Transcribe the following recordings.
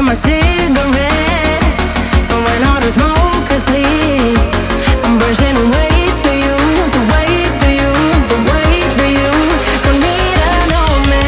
my cigarette, and when all the smoke is clear, I'm brushing away for you, the weight for you, the weight for you. Don't need a no man.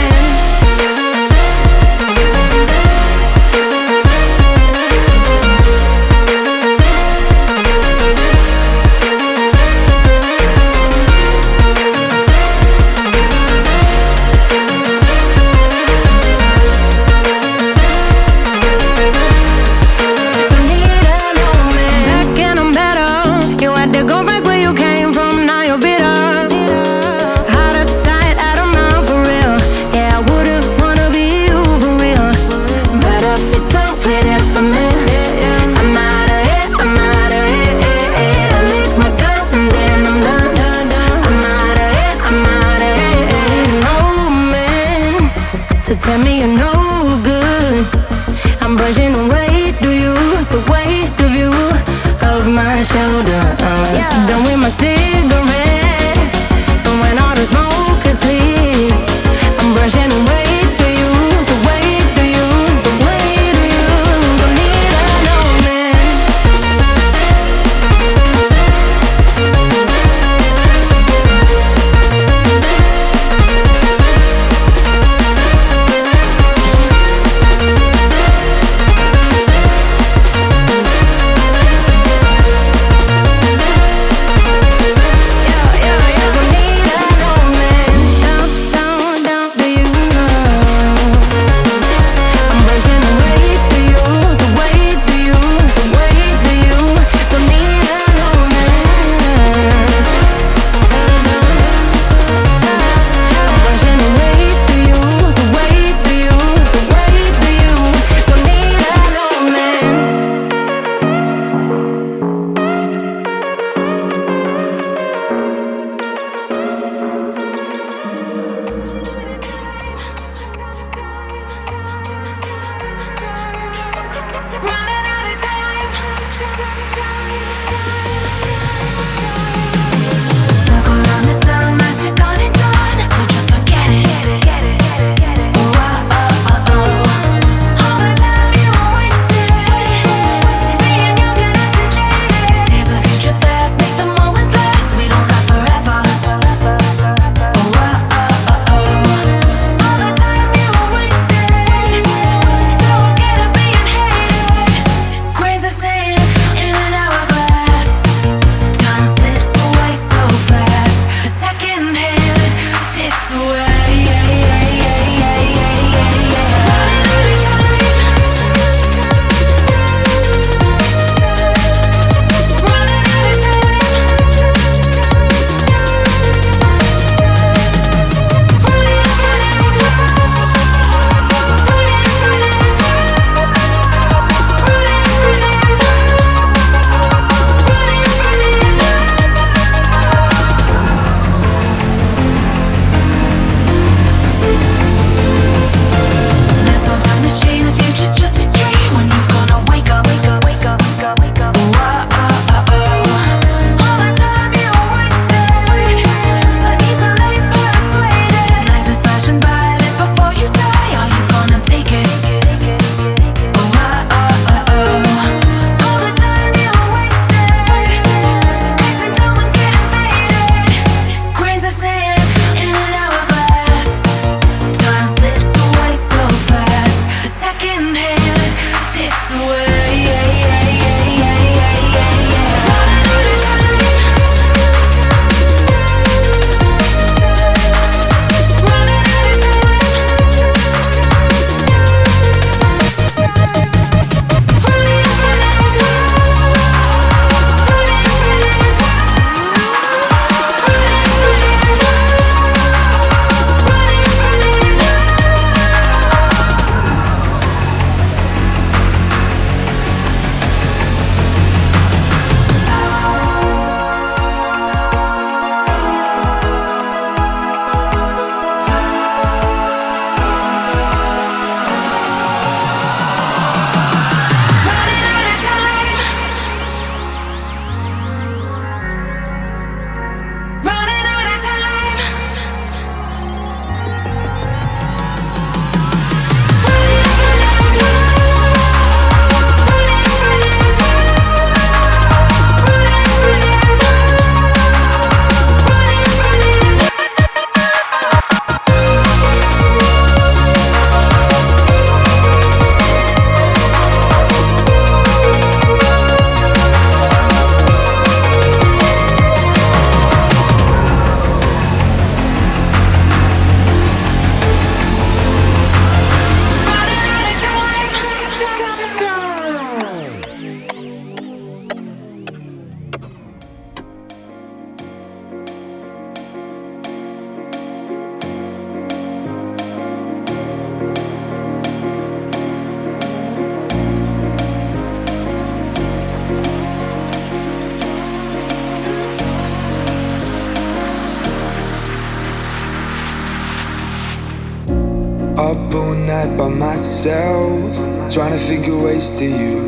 night by myself, trying to think of ways to you.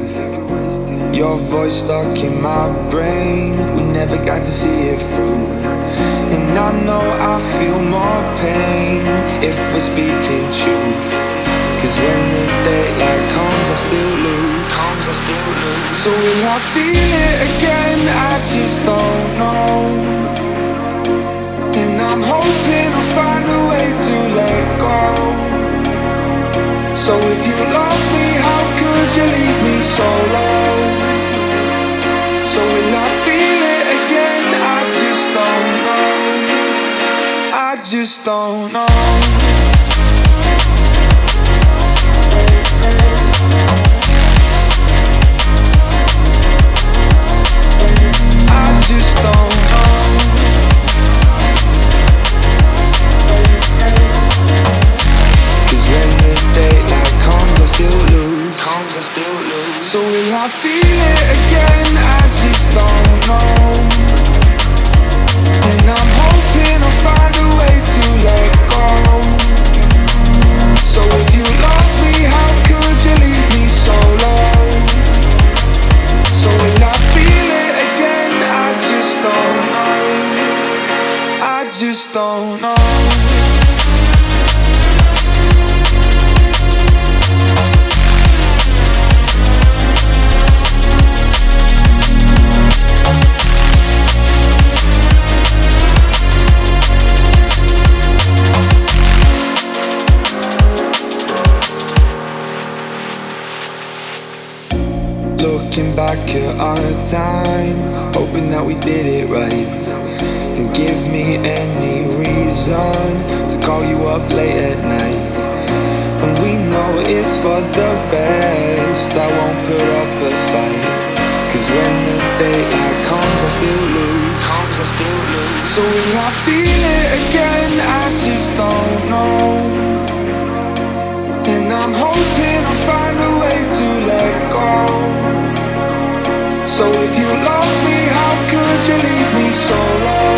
Your voice stuck in my brain, we never got to see it through. And I know I feel more pain if we're speaking truth. Cause when the daylight comes, I still lose. So will I feel it again? I just don't know. And I'm hoping I'll find a way to let go. So if you love me, how could you leave me so low? So will I feel it again? I just don't know. I just don't know. Just don't know. Cause when the daylight comes, I still lose. So will I feel it again? I just don't know. And I'm hoping I'll find a way to let go. So if you love me, how could you leave me so low? So will I feel it again? I just don't know. I just don't know. Looking back at our time, hoping that we did it right. And give me any reason to call you up late at night. And we know it's for the best, I won't put up a fight. Cause when the daylight comes, I still lose. So will I feel it again? I just don't know. And I'm hoping I'll find a way to let go. So if you love me, how could you leave me so low?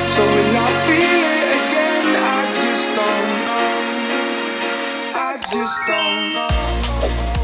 So will I feel it again? I just don't know. I just don't know.